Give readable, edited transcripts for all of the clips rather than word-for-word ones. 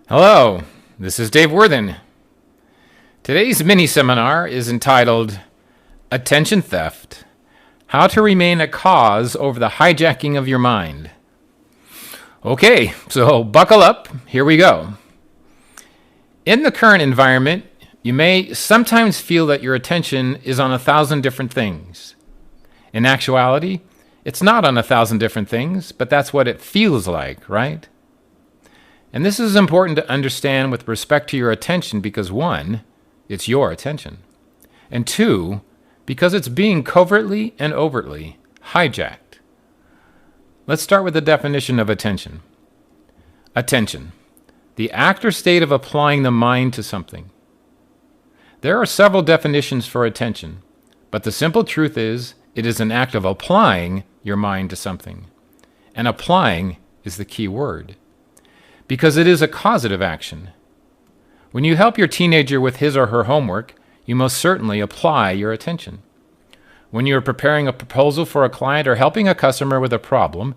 Hello, this is Dave Worthen. Today's mini-seminar is entitled Attention Theft, How to Remain a Cause Over the Hijacking of Your Mind. Okay, so buckle up, here we go. In the current environment, you may sometimes feel that your attention is on 1,000 different things. In actuality, it's not on 1,000 different things, but that's what it feels like, right? And this is important to understand with respect to your attention because one, it's your attention. And two, because it's being covertly and overtly hijacked. Let's start with the definition of attention. Attention, the act or state of applying the mind to something. There are several definitions for attention, but the simple truth is it is an act of applying your mind to something. And applying is the key word. Because it is a causative action. When you help your teenager with his or her homework, you most certainly apply your attention. When you are preparing a proposal for a client or helping a customer with a problem,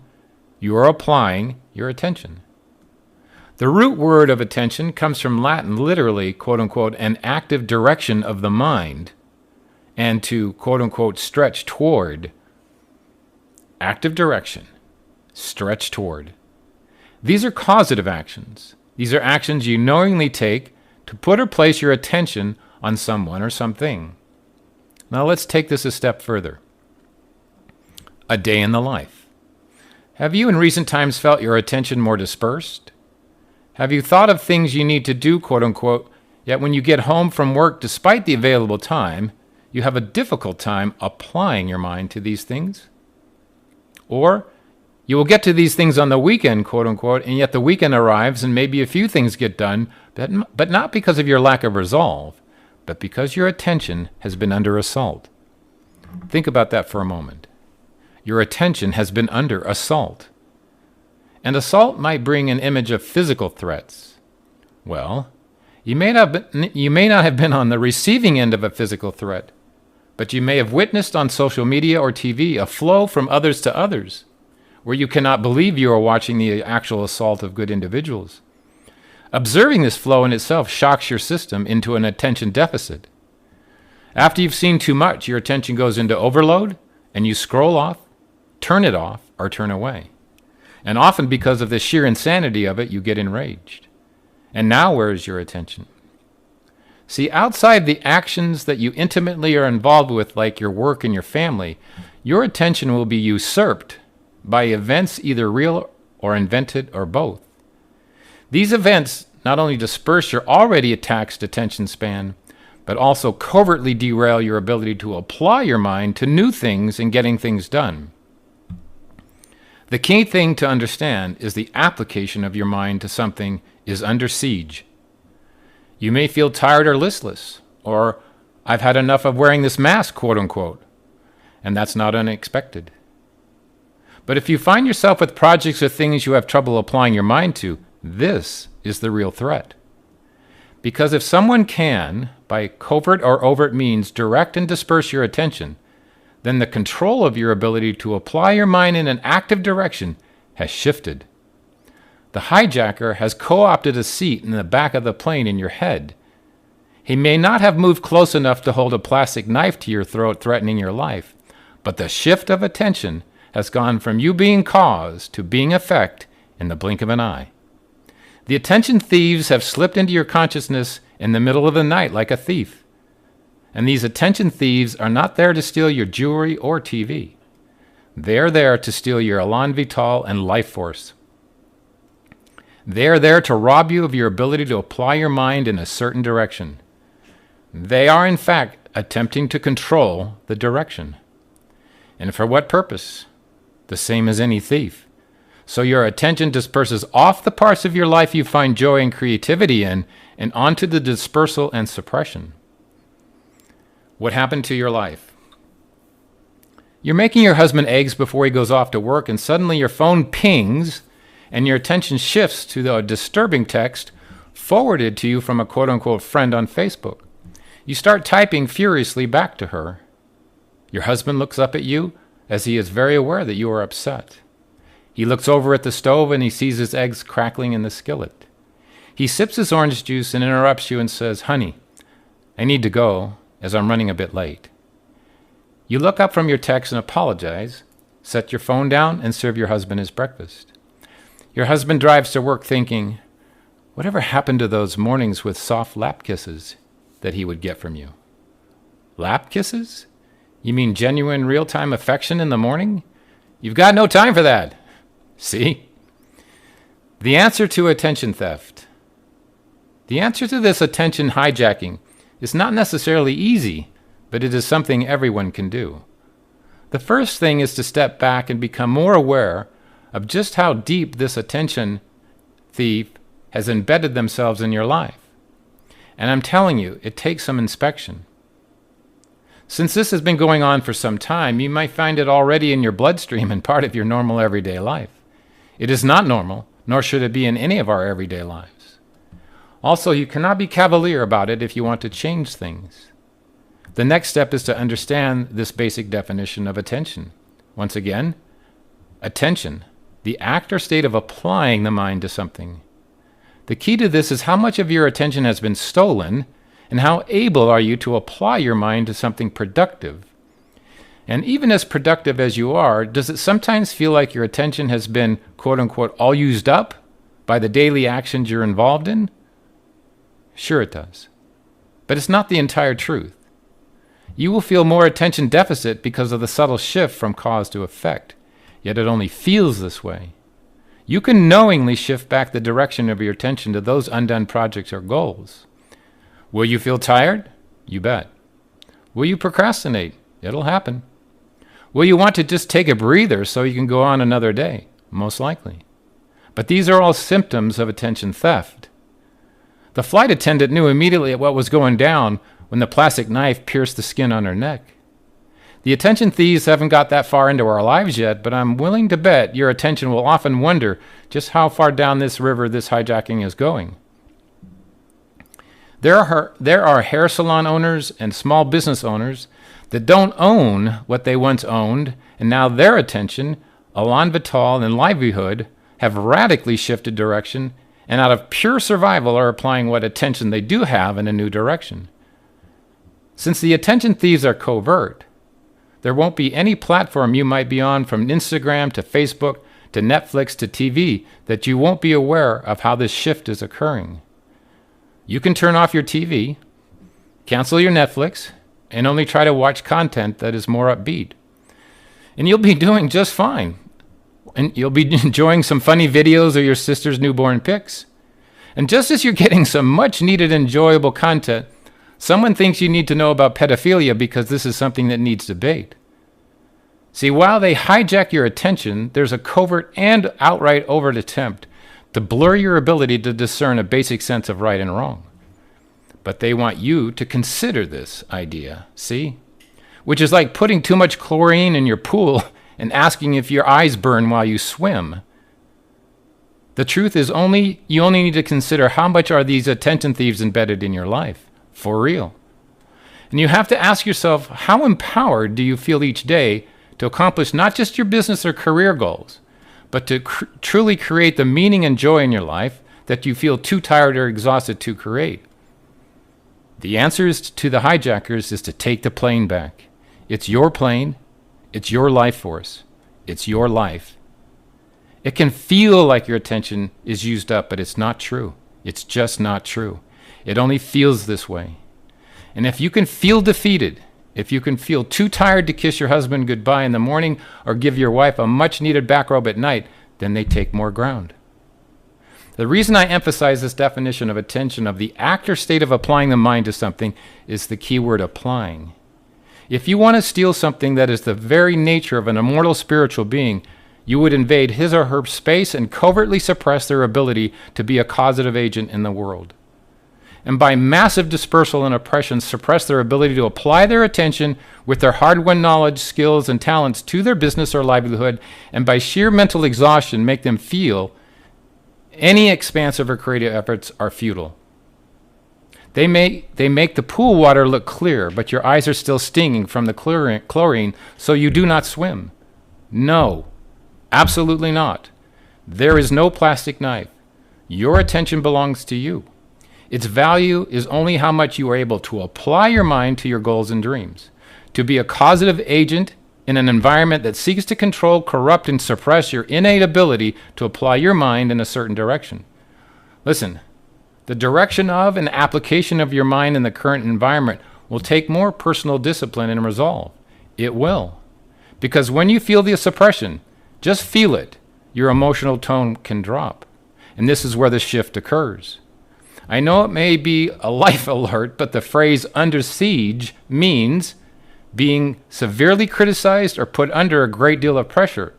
you are applying your attention. The root word of attention comes from Latin, literally, quote-unquote, an active direction of the mind, and to, quote-unquote, stretch toward. Active direction, stretch toward. These are causative actions. These are actions you knowingly take to put or place your attention on someone or something. Now let's take this a step further. A day in the life. Have you in recent times felt your attention more dispersed? Have you thought of things you need to do, quote unquote, yet when you get home from work, despite the available time, you have a difficult time applying your mind to these things? Or you will get to these things on the weekend, quote unquote, and yet the weekend arrives and maybe a few things get done, but not because of your lack of resolve, but because your attention has been under assault. Think about that for a moment. Your attention has been under assault. And assault might bring an image of physical threats. Well, you may not have been on the receiving end of a physical threat, but you may have witnessed on social media or TV a flow from others to others, where you cannot believe you are watching the actual assault of good individuals. Observing this flow in itself shocks your system into an attention deficit. After you've seen too much, your attention goes into overload, and you scroll off, turn it off, or turn away. And often because of the sheer insanity of it, you get enraged. And now where is your attention? See, outside the actions that you intimately are involved with, like your work and your family, your attention will be usurped by events either real or invented or both. These events not only disperse your already taxed attention span, but also covertly derail your ability to apply your mind to new things and getting things done. The key thing to understand is the application of your mind to something is under siege. You may feel tired or listless, or I've had enough of wearing this mask, quote unquote, and that's not unexpected. But if you find yourself with projects or things you have trouble applying your mind to, this is the real threat. Because if someone can, by covert or overt means, direct and disperse your attention, then the control of your ability to apply your mind in an active direction has shifted. The hijacker has co-opted a seat in the back of the plane in your head. He may not have moved close enough to hold a plastic knife to your throat, threatening your life, but the shift of attention has gone from you being cause to being effect in the blink of an eye. The attention thieves have slipped into your consciousness in the middle of the night like a thief. And these attention thieves are not there to steal your jewelry or TV. They're there to steal your elan vital and life force. They're there to rob you of your ability to apply your mind in a certain direction. They are, in fact, attempting to control the direction. And for what purpose? The same as any thief. So your attention disperses off the parts of your life you find joy and creativity in and onto the dispersal and suppression. What happened to your life? You're making your husband eggs before he goes off to work, and suddenly your phone pings and your attention shifts to the disturbing text forwarded to you from a quote-unquote friend on Facebook. You start typing furiously back to her. Your husband looks up at you as he is very aware that you are upset. He looks over at the stove and he sees his eggs crackling in the skillet. He sips his orange juice and interrupts you and says, "Honey, I need to go as I'm running a bit late." You look up from your text and apologize, set your phone down, and serve your husband his breakfast. Your husband drives to work thinking, whatever happened to those mornings with soft lap kisses that he would get from you? Lap kisses? You mean genuine real-time affection in the morning? You've got no time for that. See? The answer to attention theft. The answer to this attention hijacking is not necessarily easy, but it is something everyone can do. The first thing is to step back and become more aware of just how deep this attention thief has embedded themselves in your life. And I'm telling you, it takes some inspection. Since this has been going on for some time, you might find it already in your bloodstream and part of your normal everyday life. It is not normal, nor should it be in any of our everyday lives. Also, you cannot be cavalier about it if you want to change things. The next step is to understand this basic definition of attention. Once again, attention, the act or state of applying the mind to something. The key to this is how much of your attention has been stolen, and how able are you to apply your mind to something productive. And even as productive as you are, does it sometimes feel like your attention has been, quote unquote, all used up by the daily actions you're involved in? Sure it does. But it's not the entire truth. You will feel more attention deficit because of the subtle shift from cause to effect, yet it only feels this way. You can knowingly shift back the direction of your attention to those undone projects or goals. Will you feel tired? You bet. Will you procrastinate? It'll happen. Will you want to just take a breather so you can go on another day? Most likely. But these are all symptoms of attention theft. The flight attendant knew immediately what was going down when the plastic knife pierced the skin on her neck. The attention thieves haven't got that far into our lives yet, but I'm willing to bet your attention will often wonder just how far down this river this hijacking is going. There are hair salon owners and small business owners that don't own what they once owned, and now their attention, elan vital, and livelihood have radically shifted direction, and out of pure survival are applying what attention they do have in a new direction. Since the attention thieves are covert, there won't be any platform you might be on, from Instagram to Facebook to Netflix to TV, that you won't be aware of how this shift is occurring. You can turn off your TV, cancel your Netflix, and only try to watch content that is more upbeat. And you'll be doing just fine. And you'll be enjoying some funny videos of your sister's newborn pics. And just as you're getting some much needed enjoyable content, someone thinks you need to know about pedophilia because this is something that needs debate. See, while they hijack your attention, there's a covert and outright overt attempt to blur your ability to discern a basic sense of right and wrong. But they want you to consider this idea, see? Which is like putting too much chlorine in your pool and asking if your eyes burn while you swim. The truth is you only need to consider how much are these attention thieves embedded in your life, for real. And you have to ask yourself, how empowered do you feel each day to accomplish not just your business or career goals, but to truly create the meaning and joy in your life that you feel too tired or exhausted to create? The answer to the hijackers is to take the plane back. It's your plane. It's your life force. It's your life. It can feel like your attention is used up, but it's not true. It's just not true. It only feels this way. And if you can feel defeated, if you can feel too tired to kiss your husband goodbye in the morning or give your wife a much-needed back rub at night, then they take more ground. The reason I emphasize this definition of attention, of the act or state of applying the mind to something, is the key word applying. If you want to steal something that is the very nature of an immortal spiritual being, you would invade his or her space and covertly suppress their ability to be a causative agent in the world. And by massive dispersal and oppression, suppress their ability to apply their attention with their hard-won knowledge, skills, and talents to their business or livelihood, and by sheer mental exhaustion make them feel any expansive or creative efforts are futile. They make the pool water look clear, but your eyes are still stinging from the chlorine, so you do not swim. No, absolutely not. There is no plastic knife. Your attention belongs to you. Its value is only how much you are able to apply your mind to your goals and dreams. To be a causative agent in an environment that seeks to control, corrupt, and suppress your innate ability to apply your mind in a certain direction. Listen, the direction of and application of your mind in the current environment will take more personal discipline and resolve. It will. Because when you feel the suppression, just feel it, your emotional tone can drop. And this is where the shift occurs. I know it may be a life alert, but the phrase under siege means being severely criticized or put under a great deal of pressure.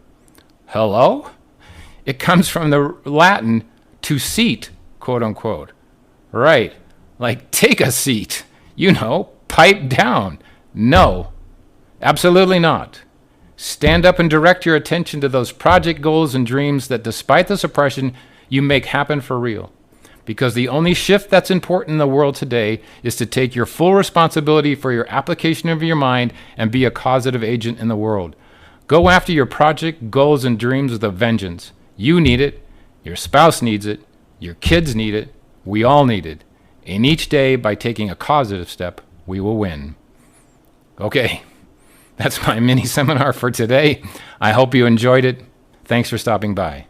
Hello? It comes from the Latin to seat, quote unquote. Right, like take a seat, pipe down. No, absolutely not. Stand up and direct your attention to those project goals and dreams that despite the suppression, you make happen for real. Because the only shift that's important in the world today is to take your full responsibility for your application of your mind and be a causative agent in the world. Go after your project, goals, and dreams with a vengeance. You need it. Your spouse needs it. Your kids need it. We all need it. And each day, by taking a causative step, we will win. Okay, that's my mini seminar for today. I hope you enjoyed it. Thanks for stopping by.